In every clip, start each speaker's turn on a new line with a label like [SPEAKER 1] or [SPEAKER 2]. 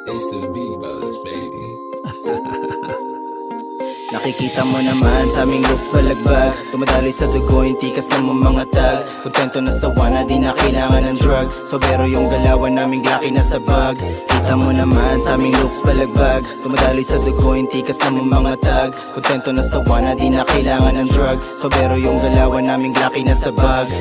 [SPEAKER 1] It's the B-Buzz, baby.
[SPEAKER 2] Nakikita mo naman sa aming looks balagbag, tumadali sa dugo, yung tikas ng mga tag. Kontento na sawa na di na kailangan ng drug. Sobero yung galawan naming laki na sa bag. Kita mo naman sa aming looks balagbag, tumadali sa dugo, yung tikas ng mga tag. Kontento na sawa na di na kailangan ng drug. Sobero yung galawan naming laki na sa bag.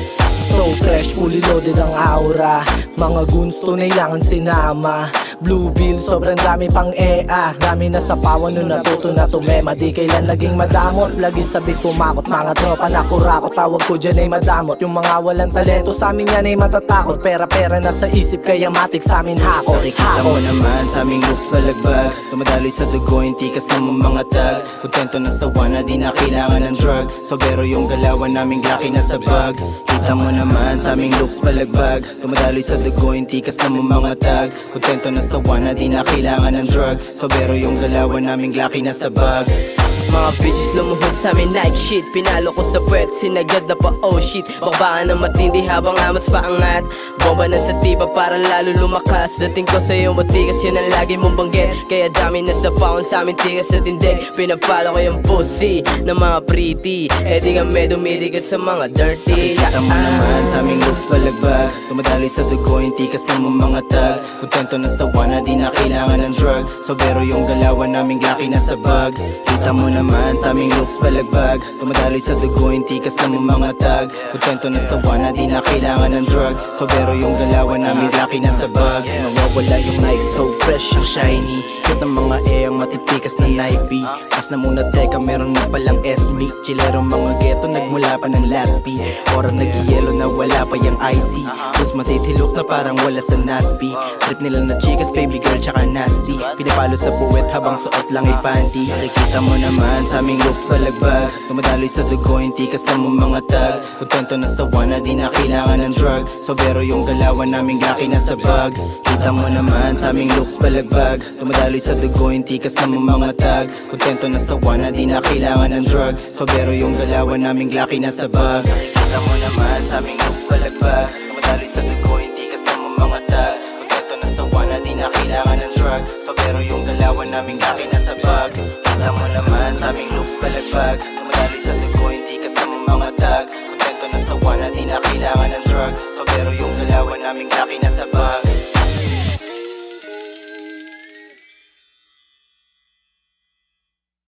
[SPEAKER 3] So fresh, fully loaded ang aura. Mga goons to nailangan sinama. Blue bill, sobrang dami pang EA. Dami na sa pawan nun natuto na tumema. Di kailan naging madamot, lagi sabi kumakot. Mga tropa na kurakot, tawag ko dyan ay madamot. Yung mga walang talento sa amin yan ay matatakot. Pera-pera na sa isip, kaya matik sa amin hakot.
[SPEAKER 2] Kita mo naman sa aming looks balagbag, tumadali sa dugo, yung tikas ng mga tag. Kontento na sawa na di na kailangan ng drug. Sobero yung galawan naming laki na sa bag. Kita mo naman sa aming looks balagbag, tumadali sa dugo, yung tikas ng mga tag. Kontento na sawa na di na kailangan ng drug. Sobero yung galawan naming laki na sa bag.
[SPEAKER 4] Mga bitches lumuhod sa amin like shit. Pinalo ko sa puwet, sinagad na pa oh shit. Bakbaan ng matindi habang amats pa angat. Bomba na sa tiba para lalo lumakas. Dating ko sa iyong matigas, yun ang lagi mong banggit. Kaya dami na sa paon sa amin tigas sa tindig. Pinapalo ko yung pussy ng mga pretty. Eh di kami dumidigat sa mga dirty.
[SPEAKER 2] Nakikita mo naman sa aming looks balagbag, tumadali sa dugo, yung tikas ng mga tag. Kontento na sawa na di na kailangan ng drug. Sobero yung galawan naming laki na sa bag. Kita mo naman sa aming looks balagbag, tumadali sa dugo, yung tikas ng mga tag. Kontento na sawa na di na kailangan ng drug. Sobero yung galawan naming laki na sa bag.
[SPEAKER 3] Nawawala yung Nike, so fresh ang shiny. Cute ang mga ang matitikas na Nike. Pas na muna teka, meron na palang SB. Chillerong mga ghetto, nagmula pa ng last P. Ora nag-yellow na wala pa yung IC. Plus matitilok na parang wala sa Nasby. Trip nila na chicas, baby girl, tsaka nasty. Pinapalo sa puwet habang suot lang ay panty.
[SPEAKER 2] Nakikita mo naman sa aming looks balagbag, tumadali sa dugo, yung tikas ng mga tag. Kontento na sawa na di na kailangan ng drug. Sobero yung galawan naming laki na sa bag. Kita mo naman sa aming looks balagbag, tumadali sa dugo, yung tikas ng mga tag. Kontento na sawa na di na kailangan ng drug. Sobero yung galawan naming laki na sa bag. Nakikita mo naman sa aming looks balagbag, tumadali sa dugo, yung tikas ng mga tag. Kontento na sawa na di na kailangan ng drug. Sobero yung galawan naming laki na sa bag. Kita mo naman sa aming looks balagbag, tumadali sa dugo, yung tikas ng mga tag. Kontento na sawa na di na kailangan ng drug. Sobero yung galawan naming laki na sa bag.